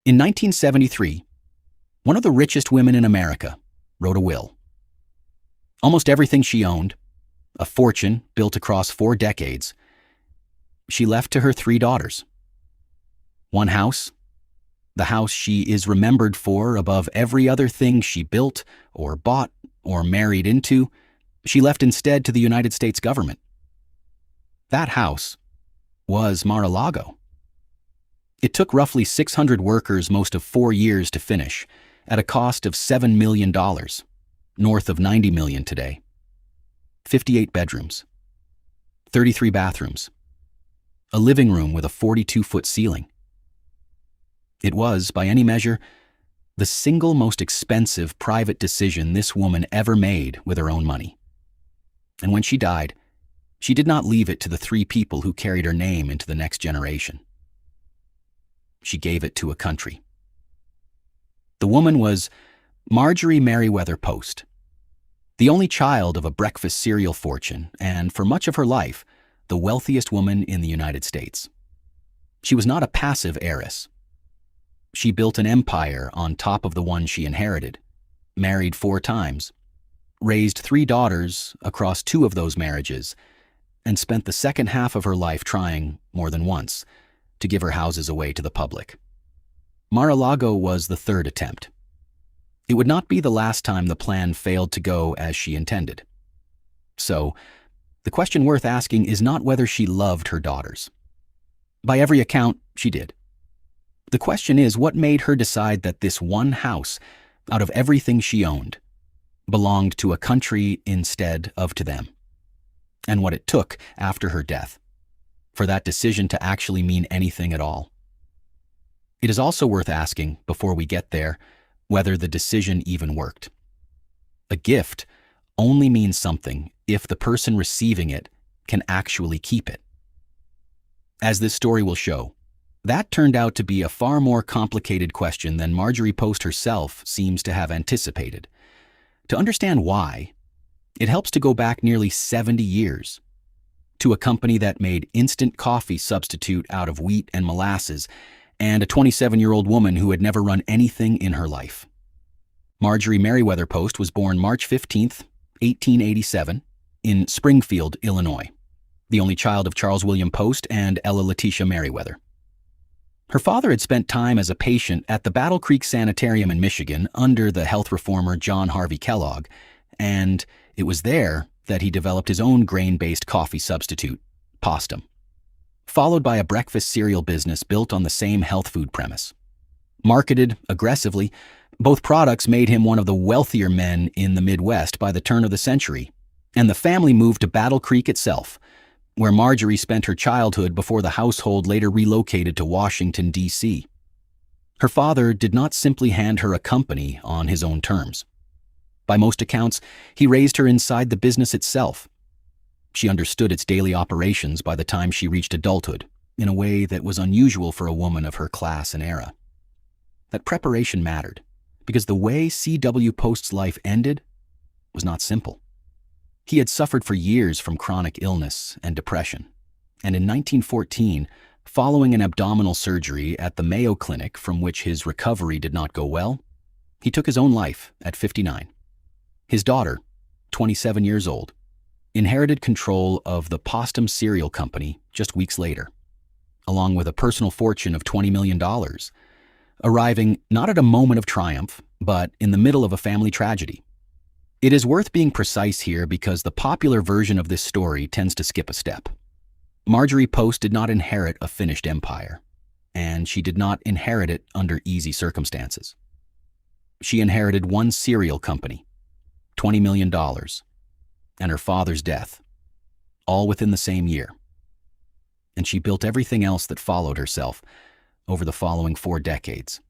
In 1973, one of the richest women in America wrote a will. Almost everything she owned, a fortune built across 4 decades, she left to her 3 daughters. One house, the house she is remembered for above every other thing she built or bought or married into, she left instead to the United States government. That house was Mar-a-Lago. It took roughly 600 workers most of 4 years to finish, at a cost of $7 million, north of $90 million today. 58 bedrooms, 33 bathrooms, a living room with a 42-foot ceiling. It was, by any measure, the single most expensive private decision this woman ever made with her own money. And when she died, she did not leave it to the 3 people who carried her name into the next generation. She gave it to a country. The woman was Marjorie Merriweather Post, the only child of a breakfast cereal fortune, and for much of her life, the wealthiest woman in the United States. She was not a passive heiress. She built an empire on top of the one she inherited, married 4 times, raised 3 daughters across 2 of those marriages, and spent the second half of her life trying, more than once, to give her houses away to the public. Mar-a-Lago was the 3rd attempt. It would not be the last time the plan failed to go as she intended. So, the question worth asking is not whether she loved her daughters. By every account, she did. The question is what made her decide that this one house, out of everything she owned, belonged to a country instead of to them, and what it took after her death for that decision to actually mean anything at all. It is also worth asking, before we get there, whether the decision even worked. A gift only means something if the person receiving it can actually keep it. As this story will show, that turned out to be a far more complicated question than Marjorie Post herself seems to have anticipated. To understand why, it helps to go back nearly 70 years to a company that made instant coffee substitute out of wheat and molasses, and a 27-year-old woman who had never run anything in her life. Marjorie Merriweather Post was born March 15, 1887, in Springfield, Illinois, the only child of Charles William Post and Ella Letitia Merriweather. Her father had spent time as a patient at the Battle Creek Sanitarium in Michigan under the health reformer John Harvey Kellogg, and it was there that he developed his own grain-based coffee substitute, Postum, followed by a breakfast cereal business built on the same health food premise. Marketed aggressively, both products made him one of the wealthier men in the Midwest by the turn of the century, and the family moved to Battle Creek itself, where Marjorie spent her childhood before the household later relocated to Washington, D.C. Her father did not simply hand her a company on his own terms. By most accounts, he raised her inside the business itself. She understood its daily operations by the time she reached adulthood, in a way that was unusual for a woman of her class and era. That preparation mattered, because the way C.W. Post's life ended was not simple. He had suffered for years from chronic illness and depression, and in 1914, following an abdominal surgery at the Mayo Clinic from which his recovery did not go well, he took his own life at 59. His daughter, 27 years old, inherited control of the Postum Cereal Company just weeks later, along with a personal fortune of $20 million, arriving not at a moment of triumph, but in the middle of a family tragedy. It is worth being precise here because the popular version of this story tends to skip a step. Marjorie Post did not inherit a finished empire, and she did not inherit it under easy circumstances. She inherited one cereal company, $20 million, and her father's death, all within the same year. And she built everything else that followed herself over the following 4 decades.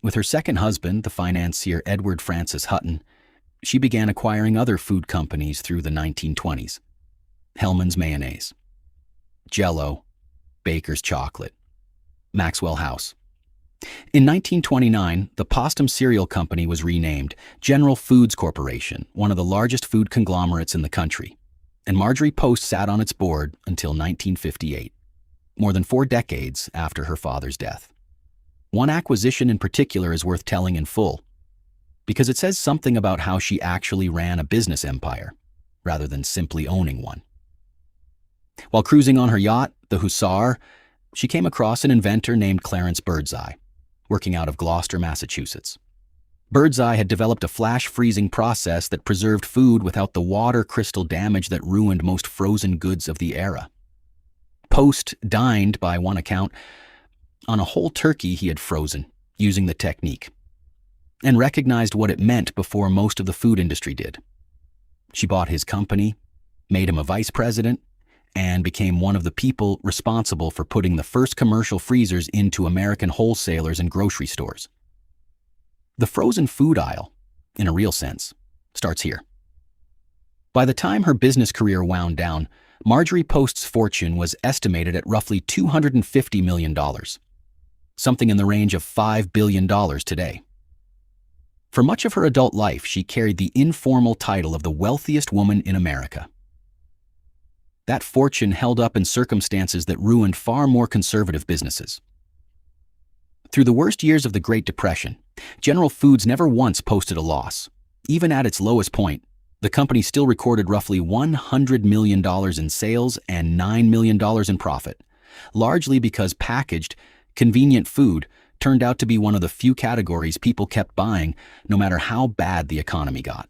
With her second husband, the financier Edward Francis Hutton, she began acquiring other food companies through the 1920s. Hellman's Mayonnaise, Jell-O, Baker's Chocolate, Maxwell House. In 1929, the Postum Cereal Company was renamed General Foods Corporation, one of the largest food conglomerates in the country, and Marjorie Post sat on its board until 1958, more than 4 decades after her father's death. One acquisition in particular is worth telling in full, because it says something about how she actually ran a business empire, rather than simply owning one. While cruising on her yacht, the Hussar, she came across an inventor named Clarence Birdseye, working out of Gloucester, Massachusetts. Birdseye had developed a flash freezing process that preserved food without the water crystal damage that ruined most frozen goods of the era. Post dined, by one account, on a whole turkey he had frozen using the technique, and recognized what it meant before most of the food industry did. She bought his company, made him a vice president, and became one of the people responsible for putting the first commercial freezers into American wholesalers and grocery stores. The frozen food aisle, in a real sense, starts here. By the time her business career wound down, Marjorie Post's fortune was estimated at roughly $250 million, something in the range of $5 billion today. For much of her adult life, she carried the informal title of the wealthiest woman in America. That fortune held up in circumstances that ruined far more conservative businesses. Through the worst years of the Great Depression, General Foods never once posted a loss. Even at its lowest point, the company still recorded roughly $100 million in sales and $9 million in profit, largely because packaged, convenient food turned out to be one of the few categories people kept buying no matter how bad the economy got.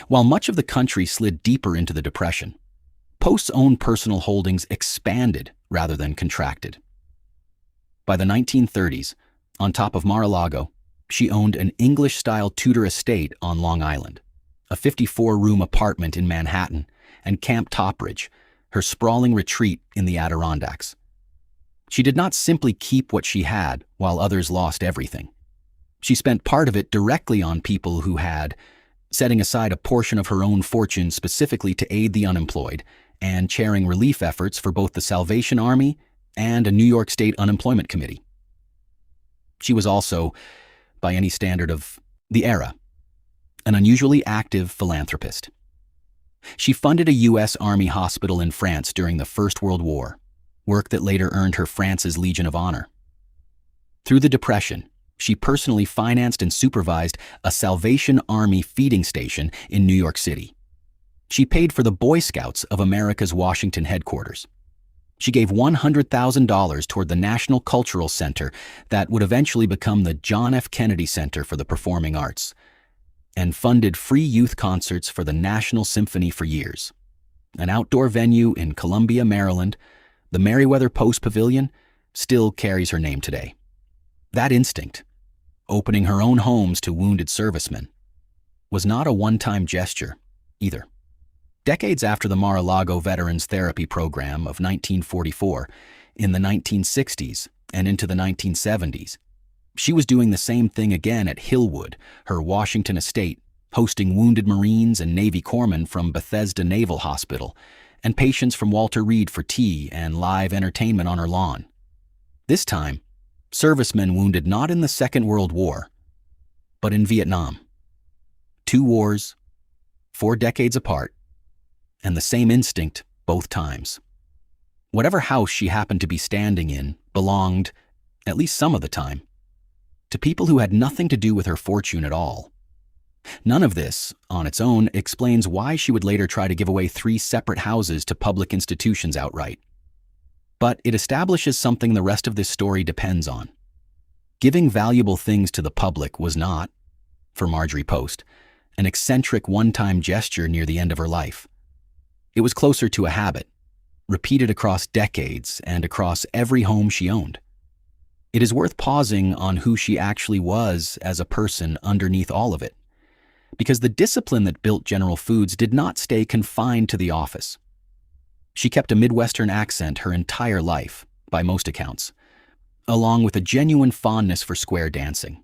While much of the country slid deeper into the Depression, Post's own personal holdings expanded rather than contracted. By the 1930s, on top of Mar-a-Lago, she owned an English-style Tudor estate on Long Island, a 54-room apartment in Manhattan, and Camp Topridge, her sprawling retreat in the Adirondacks. She did not simply keep what she had while others lost everything. She spent part of it directly on people who had, setting aside a portion of her own fortune specifically to aid the unemployed, and chairing relief efforts for both the Salvation Army and a New York State unemployment committee. She was also, by any standard of the era, an unusually active philanthropist. She funded a U.S. Army hospital in France during the First World War, work that later earned her France's Legion of Honor. Through the Depression, she personally financed and supervised a Salvation Army feeding station in New York City. She paid for the Boy Scouts of America's Washington headquarters. She gave $100,000 toward the National Cultural Center that would eventually become the John F. Kennedy Center for the Performing Arts, and funded free youth concerts for the National Symphony for years. An outdoor venue in Columbia, Maryland, the Merriweather Post Pavilion, still carries her name today. That instinct, opening her own homes to wounded servicemen, was not a one-time gesture either. Decades after the Mar-a-Lago Veterans Therapy Program of 1944, in the 1960s and into the 1970s, she was doing the same thing again at Hillwood, her Washington estate, hosting wounded Marines and Navy corpsmen from Bethesda Naval Hospital and patients from Walter Reed for tea and live entertainment on her lawn. This time, servicemen wounded not in the Second World War, but in Vietnam. 2 wars, 4 decades apart, and the same instinct both times. Whatever house she happened to be standing in belonged, at least some of the time, to people who had nothing to do with her fortune at all. None of this, on its own, explains why she would later try to give away 3 separate houses to public institutions outright. But it establishes something the rest of this story depends on. Giving valuable things to the public was not, for Marjorie Post, an eccentric one-time gesture near the end of her life. It was closer to a habit, repeated across decades and across every home she owned. It is worth pausing on who she actually was as a person underneath all of it, because the discipline that built General Foods did not stay confined to the office. She kept a Midwestern accent her entire life, by most accounts, along with a genuine fondness for square dancing,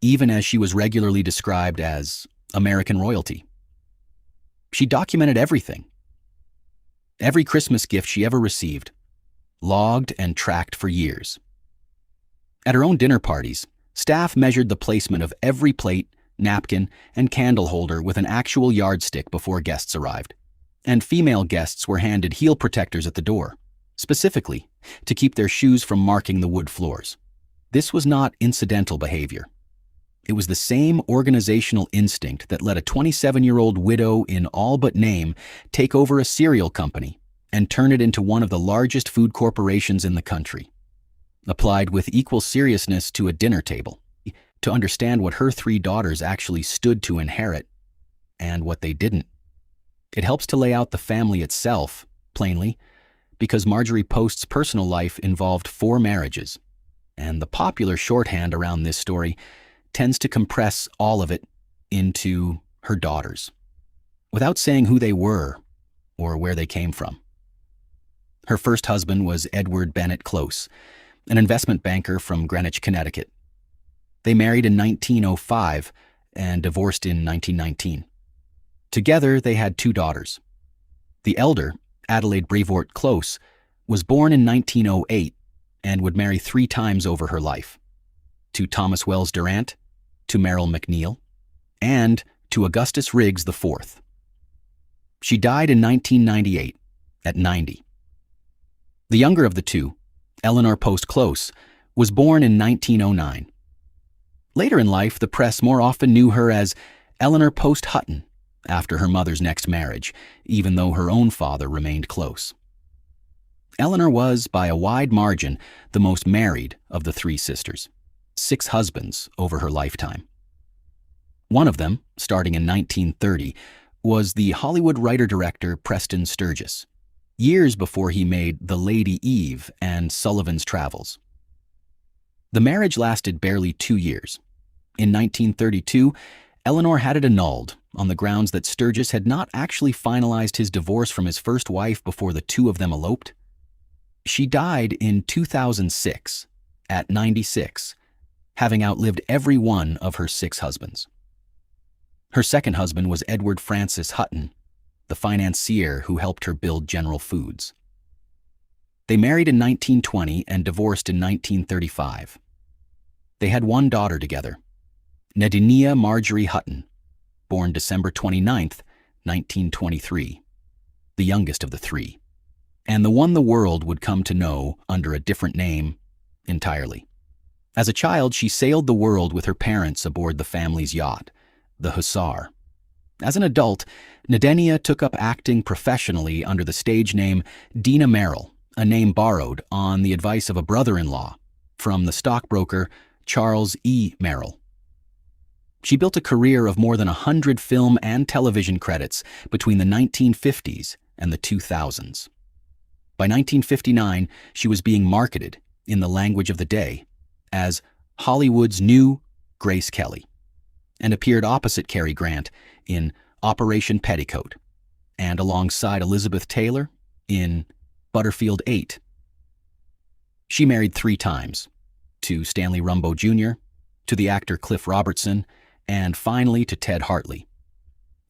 even as she was regularly described as American royalty. She documented everything. Every Christmas gift she ever received, logged and tracked for years. At her own dinner parties, staff measured the placement of every plate, napkin, and candle holder with an actual yardstick before guests arrived, and female guests were handed heel protectors at the door, specifically to keep their shoes from marking the wood floors. This was not incidental behavior. It was the same organizational instinct that let a 27-year-old widow in all but name take over a cereal company and turn it into one of the largest food corporations in the country. Applied with equal seriousness to a dinner table, to understand what her three daughters actually stood to inherit and what they didn't. It helps to lay out the family itself, plainly, because Marjorie Post's personal life involved 4 marriages, and the popular shorthand around this story tends to compress all of it into her daughters, without saying who they were or where they came from. Her first husband was Edward Bennett Close, an investment banker from Greenwich, Connecticut. They married in 1905 and divorced in 1919. Together, they had 2 daughters. The elder, Adelaide Brevoort Close, was born in 1908 and would marry 3 times over her life, to Thomas Wells Durant, to Merrill McNeil, and to Augustus Riggs IV. She died in 1998, at 90. The younger of the 2, Eleanor Post Close, was born in 1909. Later in life, the press more often knew her as Eleanor Post Hutton, after her mother's next marriage, even though her own father remained Close. Eleanor was, by a wide margin, the most married of the 3 sisters, 6 husbands over her lifetime. One of them, starting in 1930, was the Hollywood writer-director Preston Sturges, years before he made The Lady Eve and Sullivan's Travels. The marriage lasted barely 2 years. In 1932, Eleanor had it annulled on the grounds that Sturges had not actually finalized his divorce from his first wife before the 2 of them eloped. She died in 2006, at 96, having outlived every one of her 6 husbands. Her second husband was Edward Francis Hutton, the financier who helped her build General Foods. They married in 1920 and divorced in 1935. They had 1 daughter together, Nedinia Marjorie Hutton, born December 29, 1923, the youngest of the 3, and the one the world would come to know under a different name entirely. As a child, she sailed the world with her parents aboard the family's yacht, the Hussar. As an adult, Nedinia took up acting professionally under the stage name Dina Merrill, a name borrowed, on the advice of a brother-in-law, from the stockbroker Charles E. Merrill. She built a career of more than 100 film and television credits between the 1950s and the 2000s. By 1959, she was being marketed, in the language of the day, as Hollywood's new Grace Kelly, and appeared opposite Cary Grant in Operation Petticoat, and alongside Elizabeth Taylor in Butterfield 8. She married 3 times, to Stanley Rumbaugh Jr., to the actor Cliff Robertson, and finally to Ted Hartley,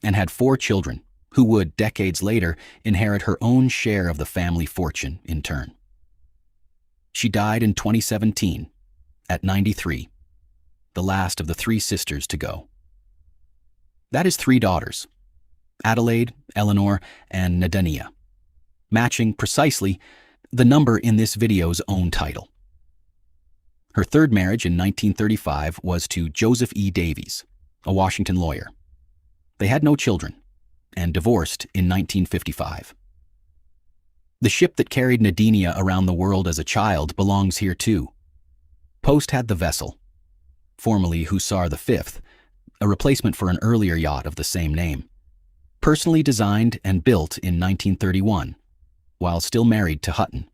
and had 4 children who would, decades later, inherit her own share of the family fortune in turn. She died in 2017, at 93, the last of the 3 sisters to go. That is 3 daughters, Adelaide, Eleanor, and Nedinia, matching precisely the number in this video's own title. Her third marriage in 1935 was to Joseph E. Davies, a Washington lawyer. They had no children and divorced in 1955. The ship that carried Nedinia around the world as a child belongs here too. Post had the vessel, formerly Hussar V, a replacement for an earlier yacht of the same name, personally designed and built in 1931, while still married to Hutton.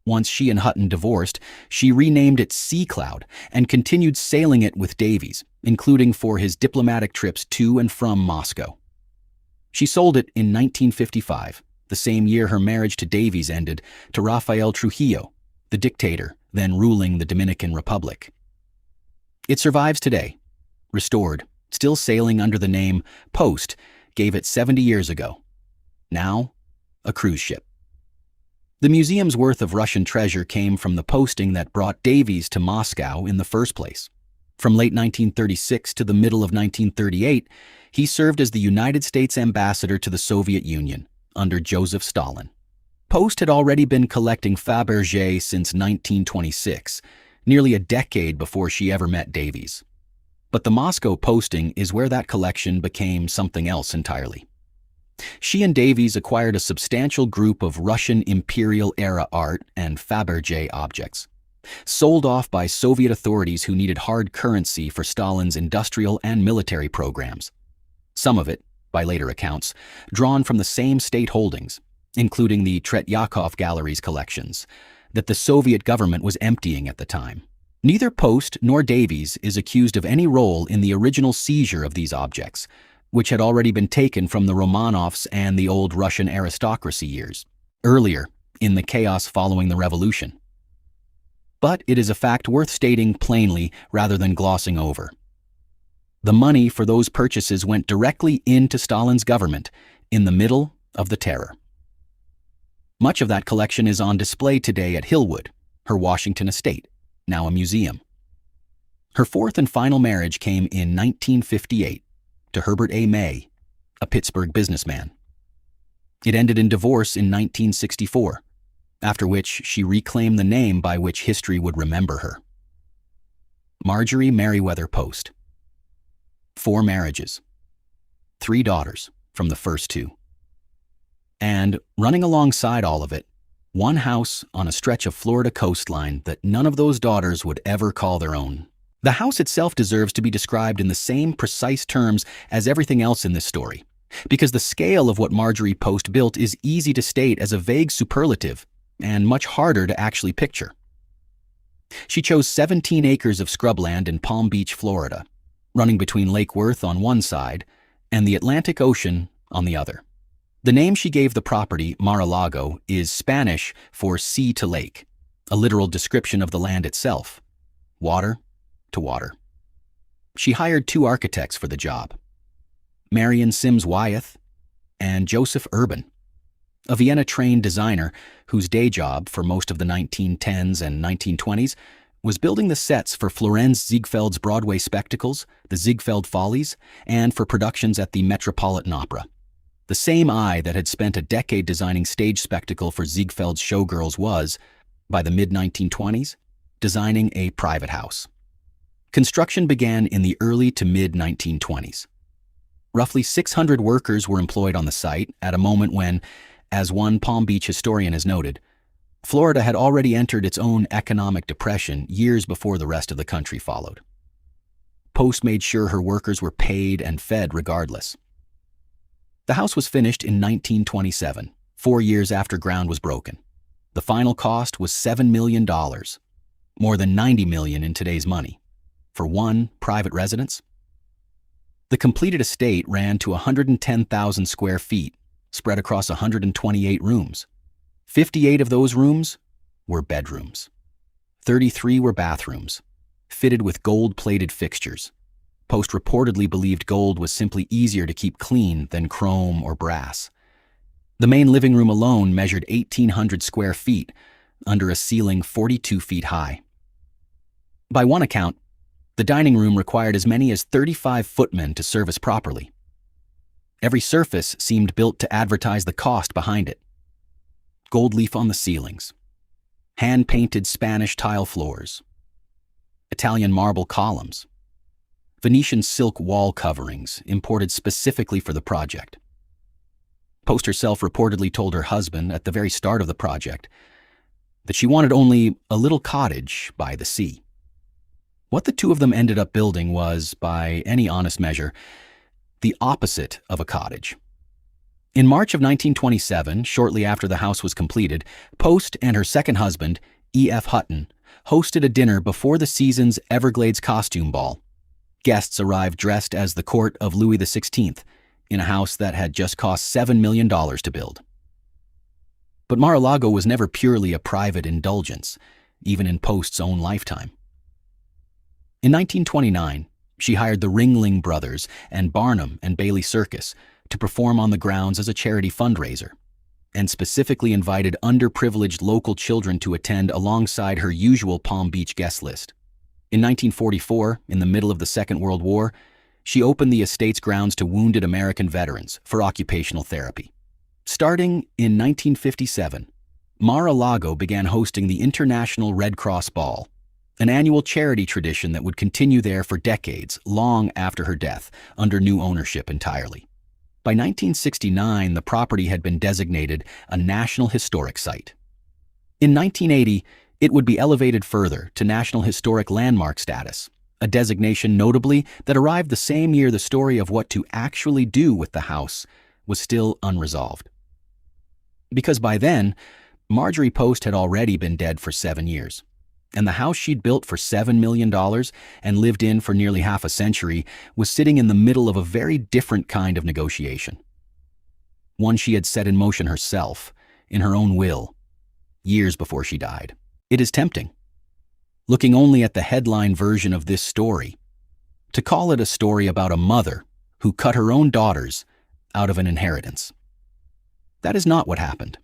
Once she and Hutton divorced, she renamed it Sea Cloud and continued sailing it with Davies, including for his diplomatic trips to and from Moscow. She sold it in 1955, the same year her marriage to Davies ended, to Rafael Trujillo, the dictator then ruling the Dominican Republic. It survives today, restored, still sailing under the name Post gave it 70 years ago. Now, a cruise ship. The museum's worth of Russian treasure came from the posting that brought Davies to Moscow in the first place. From late 1936 to the middle of 1938, he served as the United States ambassador to the Soviet Union under Joseph Stalin. Post had already been collecting Fabergé since 1926, nearly a decade before she ever met Davies. But the Moscow posting is where that collection became something else entirely. She and Davies acquired a substantial group of Russian imperial-era art and Fabergé objects, sold off by Soviet authorities who needed hard currency for Stalin's industrial and military programs. Some of it, by later accounts, drawn from the same state holdings, including the Tretyakov Gallery's collections, that the Soviet government was emptying at the time. Neither Post nor Davies is accused of any role in the original seizure of these objects, which had already been taken from the Romanovs and the old Russian aristocracy years, earlier in the chaos following the revolution. But it is a fact worth stating plainly rather than glossing over. The money for those purchases went directly into Stalin's government in the middle of the terror. Much of that collection is on display today at Hillwood, her Washington estate, now a museum. Her fourth and final marriage came in 1958 to Herbert A. May, a Pittsburgh businessman. It ended in divorce in 1964, after which she reclaimed the name by which history would remember her. Marjorie Merriweather Post. 4 marriages, 3 daughters from the first 2. And, running alongside all of it, 1 house on a stretch of Florida coastline that none of those daughters would ever call their own. The house itself deserves to be described in the same precise terms as everything else in this story, because the scale of what Marjorie Post built is easy to state as a vague superlative and much harder to actually picture. She chose 17 acres of scrubland in Palm Beach, Florida, running between Lake Worth on one side and the Atlantic Ocean on the other. The name she gave the property, Mar-a-Lago, is Spanish for sea to lake, a literal description of the land itself, water to water. She hired 2 architects for the job, Marion Sims Wyeth and Joseph Urban, a Vienna-trained designer whose day job for most of the 1910s and 1920s was building the sets for Florenz Ziegfeld's Broadway spectacles, the Ziegfeld Follies, and for productions at the Metropolitan Opera. The same eye that had spent a decade designing stage spectacle for Ziegfeld's showgirls was, by the mid-1920s, designing a private house. Construction began in the early to mid-1920s. Roughly 600 workers were employed on the site at a moment when, as one Palm Beach historian has noted, Florida had already entered its own economic depression years before the rest of the country followed. Post made sure her workers were paid and fed regardless. The house was finished in 1927, 4 years after ground was broken. The final cost was $7 million, more than $90 million in today's money, for 1 private residence. The completed estate ran to 110,000 square feet, spread across 128 rooms. 58 of those rooms were bedrooms. 33 were bathrooms, fitted with gold-plated fixtures. Post reportedly believed gold was simply easier to keep clean than chrome or brass. The main living room alone measured 1,800 square feet, under a ceiling 42 feet high. By one account, the dining room required as many as 35 footmen to service properly. Every surface seemed built to advertise the cost behind it. Gold leaf on the ceilings, hand-painted Spanish tile floors, Italian marble columns, Venetian silk wall coverings imported specifically for the project. Post herself reportedly told her husband at the very start of the project that she wanted only a little cottage by the sea. What the two of them ended up building was, by any honest measure, the opposite of a cottage. In March of 1927, shortly after the house was completed, Post and her second husband, E.F. Hutton, hosted a dinner before the season's Everglades costume ball. Guests arrived dressed as the court of Louis XVI in a house that had just cost $7 million to build. But Mar-a-Lago was never purely a private indulgence, even in Post's own lifetime. In 1929, she hired the Ringling Brothers and Barnum and Bailey Circus to perform on the grounds as a charity fundraiser, and specifically invited underprivileged local children to attend alongside her usual Palm Beach guest list. In 1944, in the middle of the Second World War, she opened the estate's grounds to wounded American veterans for occupational therapy. Starting in 1957, Mar-a-Lago began hosting the International Red Cross Ball, an annual charity tradition that would continue there for decades, long after her death, under new ownership entirely. By 1969, the property had been designated a National Historic Site. In 1980, it would be elevated further to National Historic Landmark status, a designation notably that arrived the same year the story of what to actually do with the house was still unresolved. Because by then, Marjorie Post had already been dead for 7 years, and the house she'd built for $7 million and lived in for nearly half a century was sitting in the middle of a very different kind of negotiation. One she had set in motion herself, in her own will, years before she died. It is tempting, looking only at the headline version of this story, to call it a story about a mother who cut her own daughters out of an inheritance. That is not what happened.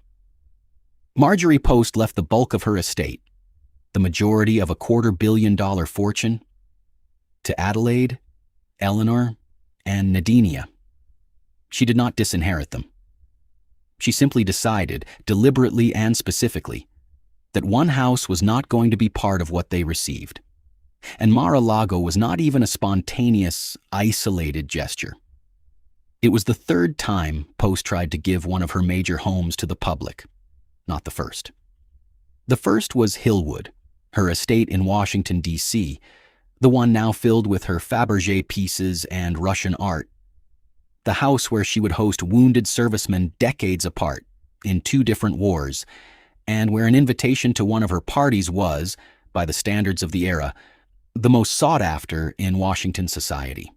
Marjorie Post left the bulk of her estate, the majority of a $250 million fortune, to Adelaide, Eleanor, and Nadinia. She did not disinherit them. She simply decided, deliberately and specifically, that one house was not going to be part of what they received. And Mar-a-Lago was not even a spontaneous, isolated gesture. It was the third time Post tried to give one of her major homes to the public, not the first. The first was Hillwood, her estate in Washington, D.C., the one now filled with her Fabergé pieces and Russian art. The house where she would host wounded servicemen decades apart, in 2 different wars, and where an invitation to one of her parties was, by the standards of the era, the most sought after in Washington society.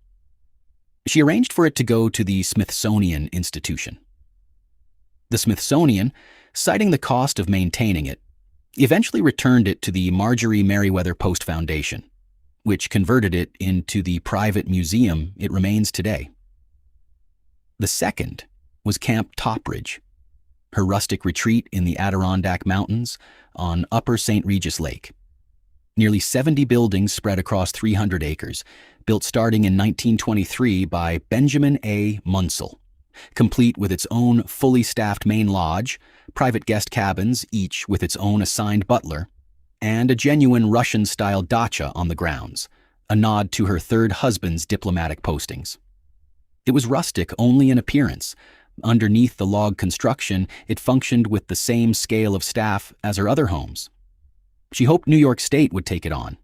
She arranged for it to go to the Smithsonian Institution. The Smithsonian, citing the cost of maintaining it, eventually returned it to the Marjorie Merriweather Post Foundation, which converted it into the private museum it remains today. The second was Camp Topridge, her rustic retreat in the Adirondack Mountains on Upper St. Regis Lake. Nearly 70 buildings spread across 300 acres, built starting in 1923 by Benjamin A. Munsell, complete with its own fully staffed main lodge, private guest cabins, each with its own assigned butler, and a genuine Russian-style dacha on the grounds, a nod to her third husband's diplomatic postings. It was rustic only in appearance. Underneath the log construction, it functioned with the same scale of staff as her other homes. She hoped New York State would take it on.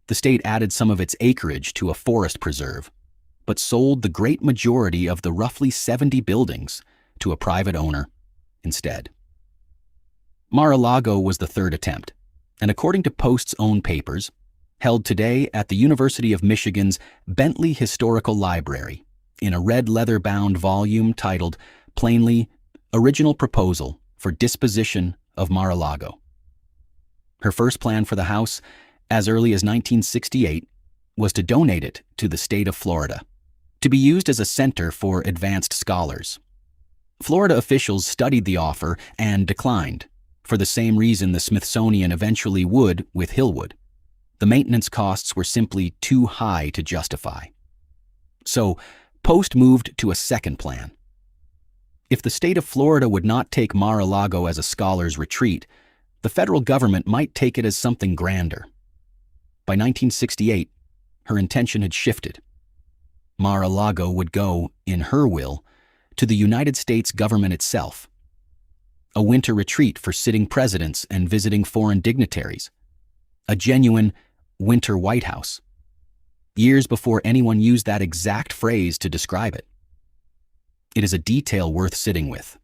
The state added some of its acreage to a forest preserve, but sold the great majority of the roughly 70 buildings to a private owner instead. Mar-a-Lago was the third attempt, and according to Post's own papers, held today at the University of Michigan's Bentley Historical Library in a red leather-bound volume titled, plainly, Original Proposal for Disposition of Mar-a-Lago. Her first plan for the house, as early as 1968, was to donate it to the state of Florida, to be used as a center for advanced scholars. Florida officials studied the offer and declined, for the same reason the Smithsonian eventually would with Hillwood. The maintenance costs were simply too high to justify. So, Post moved to a second plan. If the state of Florida would not take Mar-a-Lago as a scholar's retreat, the federal government might take it as something grander. By 1968, her intention had shifted. Mar-a-Lago would go, in her will, to the United States government itself. A winter retreat for sitting presidents and visiting foreign dignitaries. A genuine winter White House. Years before anyone used that exact phrase to describe it. It is a detail worth sitting with.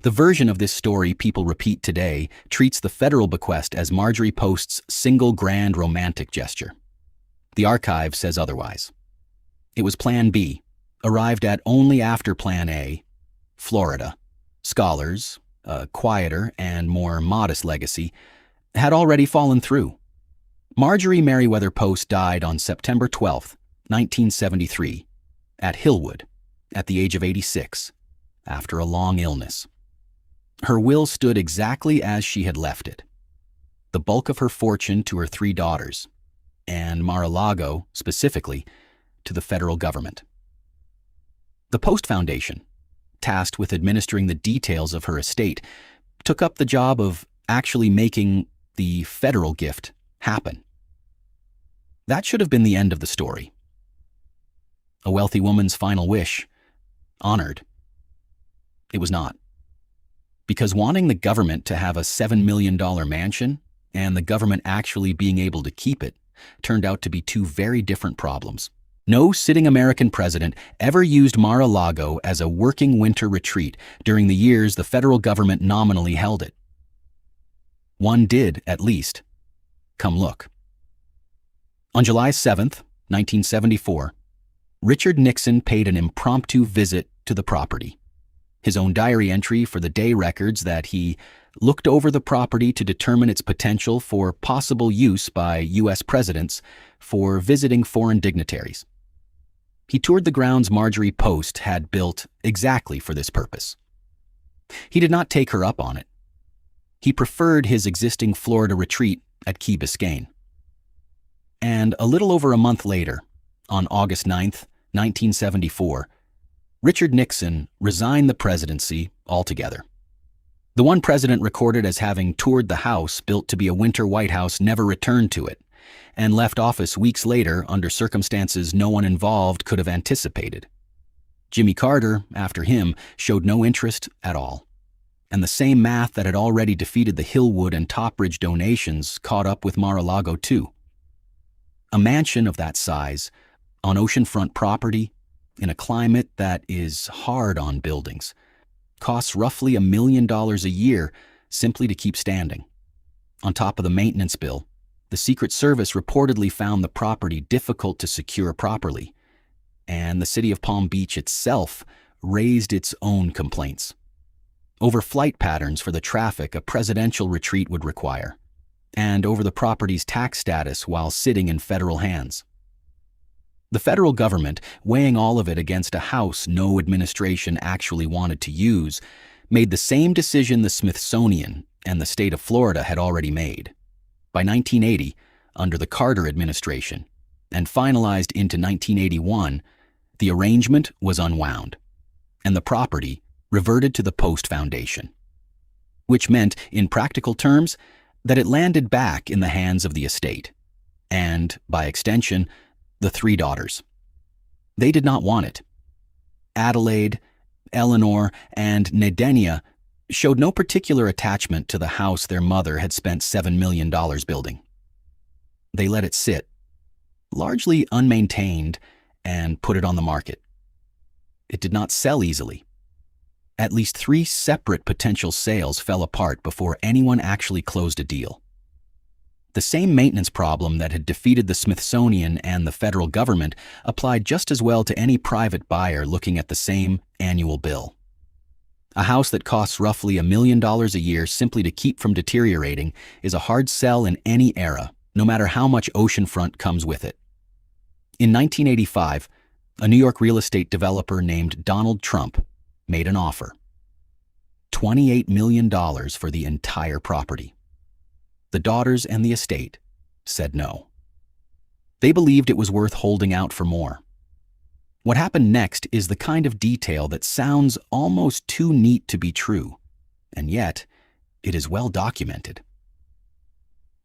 The version of this story people repeat today treats the federal bequest as Marjorie Post's single grand romantic gesture. The archive says otherwise. It was Plan B, arrived at only after Plan A, Florida. Scholars, a quieter and more modest legacy, had already fallen through. Marjorie Merriweather Post died on September 12, 1973, at Hillwood, at the age of 86, after a long illness. Her will stood exactly as she had left it. The bulk of her fortune to her 3 daughters, and Mar-a-Lago, specifically, to the federal government. The Post Foundation, tasked with administering the details of her estate, took up the job of actually making the federal gift happen. That should have been the end of the story. A wealthy woman's final wish, honored. It was not. Because wanting the government to have a $7 million mansion and the government actually being able to keep it turned out to be two very different problems. No sitting American president ever used Mar-a-Lago as a working winter retreat during the years the federal government nominally held it. One did, at least. Come look. On July 7th, 1974, Richard Nixon paid an impromptu visit to the property. His own diary entry for the day records that he looked over the property to determine its potential for possible use by U.S. presidents for visiting foreign dignitaries. He toured the grounds Marjorie Post had built exactly for this purpose. He did not take her up on it. He preferred his existing Florida retreat at Key Biscayne. And a little over a month later, on August 9th, 1974, Richard Nixon resigned the presidency altogether. The one president recorded as having toured the house built to be a winter White House never returned to it, and left office weeks later under circumstances no one involved could have anticipated. Jimmy Carter, after him, showed no interest at all. And the same math that had already defeated the Hillwood and Topridge donations caught up with Mar-a-Lago too. A mansion of that size, on oceanfront property, in a climate that is hard on buildings, costs roughly $1 million a year simply to keep standing. On top of the maintenance bill, the Secret Service reportedly found the property difficult to secure properly, and the city of Palm Beach itself raised its own complaints over flight patterns for the traffic a presidential retreat would require, and over the property's tax status while sitting in federal hands. The federal government, weighing all of it against a house no administration actually wanted to use, made the same decision the Smithsonian and the state of Florida had already made. By 1980, under the Carter administration, and finalized into 1981, the arrangement was unwound, and the property reverted to the Post Foundation, which meant, in practical terms, that it landed back in the hands of the estate, and, by extension, the three daughters. They did not want it. Adelaide, Eleanor, and Nedenia showed no particular attachment to the house their mother had spent $7 million building. They let it sit, largely unmaintained, and put it on the market. It did not sell easily. At least 3 separate potential sales fell apart before anyone actually closed a deal. The same maintenance problem that had defeated the Smithsonian and the federal government applied just as well to any private buyer looking at the same annual bill. A house that costs roughly $1 million a year simply to keep from deteriorating is a hard sell in any era, no matter how much oceanfront comes with it. In 1985, a New York real estate developer named Donald Trump made an offer. $28 million for the entire property. The daughters and the estate said no. They believed it was worth holding out for more. What happened next is the kind of detail that sounds almost too neat to be true, and yet it is well documented.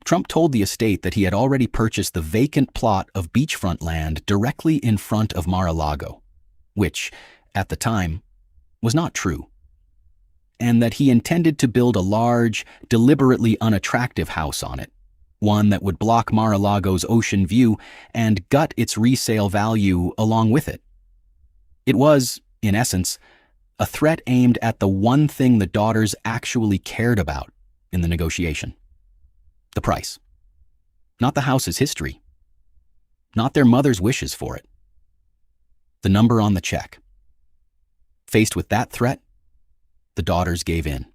Trump told the estate that he had already purchased the vacant plot of beachfront land directly in front of Mar-a-Lago, which, at the time, was not true, and that he intended to build a large, deliberately unattractive house on it, one that would block Mar-a-Lago's ocean view and gut its resale value along with it. It was, in essence, a threat aimed at the one thing the daughters actually cared about in the negotiation: the price. Not the house's history. Not their mother's wishes for it. The number on the check. Faced with that threat, the daughters gave in.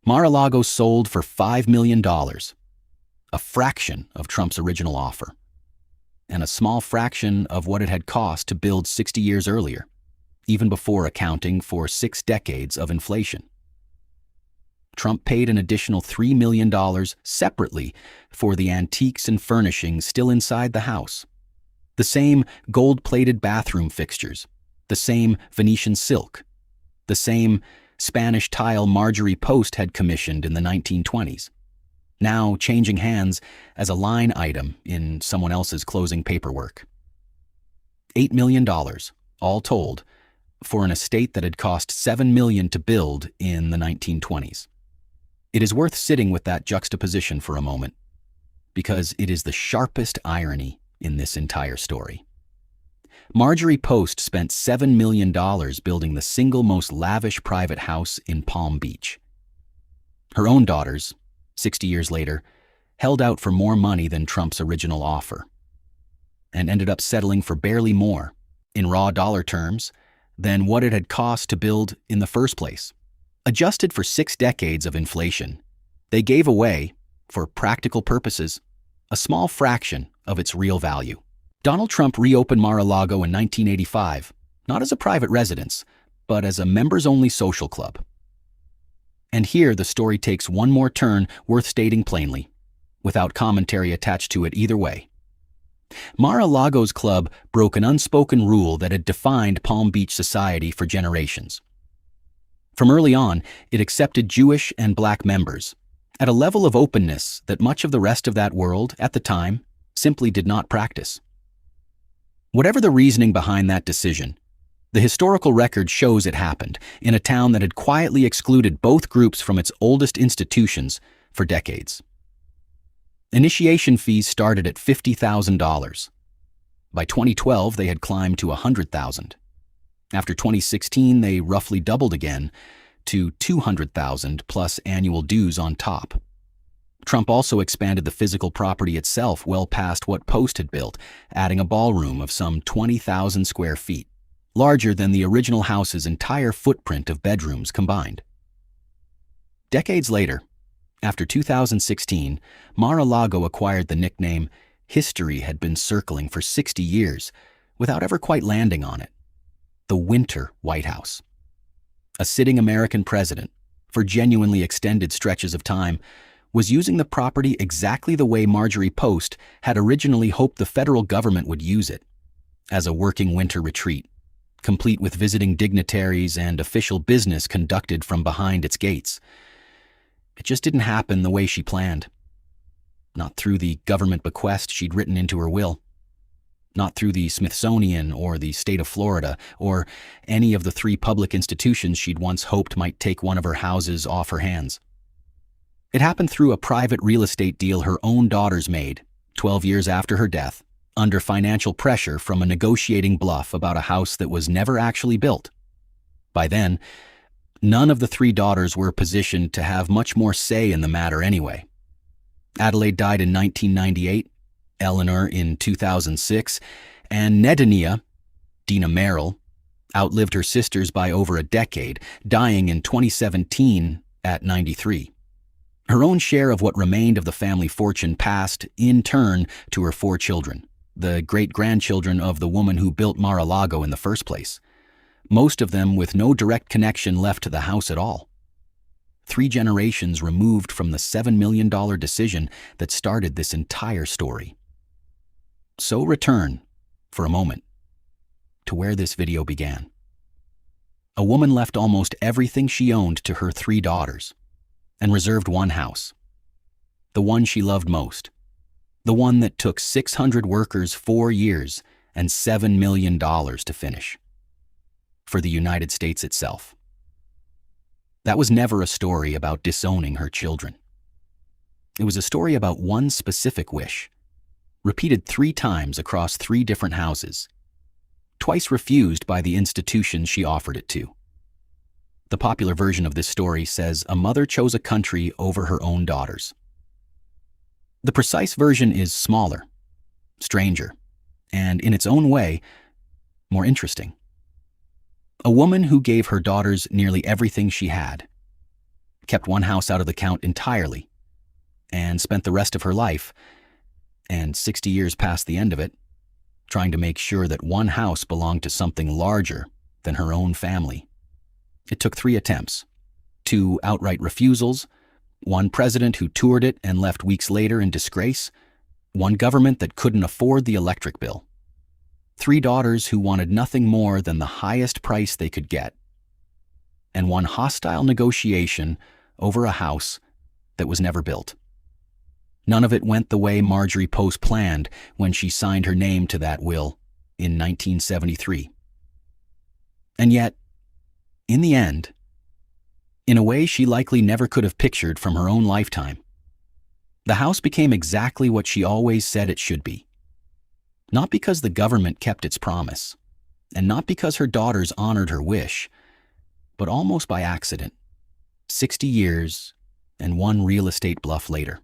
Mar-a-Lago sold for $5 million, a fraction of Trump's original offer, and a small fraction of what it had cost to build 60 years earlier, even before accounting for 6 decades of inflation. Trump paid an additional $3 million separately for the antiques and furnishings still inside the house. The same gold-plated bathroom fixtures, the same Venetian silk, the same Spanish tile Marjorie Post had commissioned in the 1920s. now changing hands as a line item in someone else's closing paperwork. $8 million, all told, for an estate that had cost $7 million to build in the 1920s. It is worth sitting with that juxtaposition for a moment, because it is the sharpest irony in this entire story. Marjorie Post spent $7 million building the single most lavish private house in Palm Beach. Her own daughters, 60 years later, held out for more money than Trump's original offer, and ended up settling for barely more, in raw dollar terms, than what it had cost to build in the first place. Adjusted for 6 decades of inflation, they gave away, for practical purposes, a small fraction of its real value. Donald Trump reopened Mar-a-Lago in 1985, not as a private residence, but as a members-only social club. And here the story takes one more turn worth stating plainly, without commentary attached to it either way. Mar-a-Lago's club broke an unspoken rule that had defined Palm Beach society for generations. From early on, it accepted Jewish and Black members, at a level of openness that much of the rest of that world, at the time, simply did not practice. Whatever the reasoning behind that decision, the historical record shows it happened in a town that had quietly excluded both groups from its oldest institutions for decades. Initiation fees started at $50,000. By 2012, they had climbed to $100,000. After 2016, they roughly doubled again to $200,000 plus annual dues on top. Trump also expanded the physical property itself well past what Post had built, adding a ballroom of some 20,000 square feet, larger than the original house's entire footprint of bedrooms combined. Decades later, after 2016, Mar-a-Lago acquired the nickname history had been circling for 60 years without ever quite landing on it: the Winter White House. A sitting American president, for genuinely extended stretches of time, was using the property exactly the way Marjorie Post had originally hoped the federal government would use it, as a working winter retreat, complete with visiting dignitaries and official business conducted from behind its gates. It just didn't happen the way she planned. Not through the government bequest she'd written into her will. Not through the Smithsonian or the state of Florida or any of the 3 public institutions she'd once hoped might take one of her houses off her hands. It happened through a private real estate deal her own daughters made, 12 years after her death, under financial pressure from a negotiating bluff about a house that was never actually built. By then, none of the 3 daughters were positioned to have much more say in the matter anyway. Adelaide died in 1998, Eleanor in 2006, and Nedania, Dina Merrill, outlived her sisters by over a decade, dying in 2017 at 93. Her own share of what remained of the family fortune passed, in turn, to her 4 children, the great-grandchildren of the woman who built Mar-a-Lago in the first place, most of them with no direct connection left to the house at all. 3 generations removed from the $7 million decision that started this entire story. So return, for a moment, to where this video began. A woman left almost everything she owned to her 3 daughters, and reserved one house, the one she loved most, the one that took 600 workers 4 years and $7 million to finish, for the United States itself. That was never a story about disowning her children. It was a story about one specific wish, repeated 3 times across 3 different houses, twice refused by the institutions she offered it to. The popular version of this story says a mother chose a country over her own daughters. The precise version is smaller, stranger, and in its own way, more interesting. A woman who gave her daughters nearly everything she had, kept one house out of the count entirely, and spent the rest of her life, and 60 years past the end of it, trying to make sure that one house belonged to something larger than her own family. It took 3 attempts, 2 outright refusals, 1 president who toured it and left weeks later in disgrace, 1 government that couldn't afford the electric bill, 3 daughters who wanted nothing more than the highest price they could get, and 1 hostile negotiation over a house that was never built. None of it went the way Marjorie Post planned when she signed her name to that will in 1973. And yet, in the end, in a way she likely never could have pictured from her own lifetime, the house became exactly what she always said it should be. Not because the government kept its promise, and not because her daughters honored her wish, but almost by accident, 60 years and one real estate bluff later.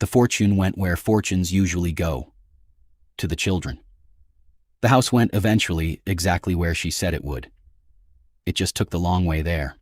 The fortune went where fortunes usually go, to the children. The house went eventually exactly where she said it would. It just took the long way there.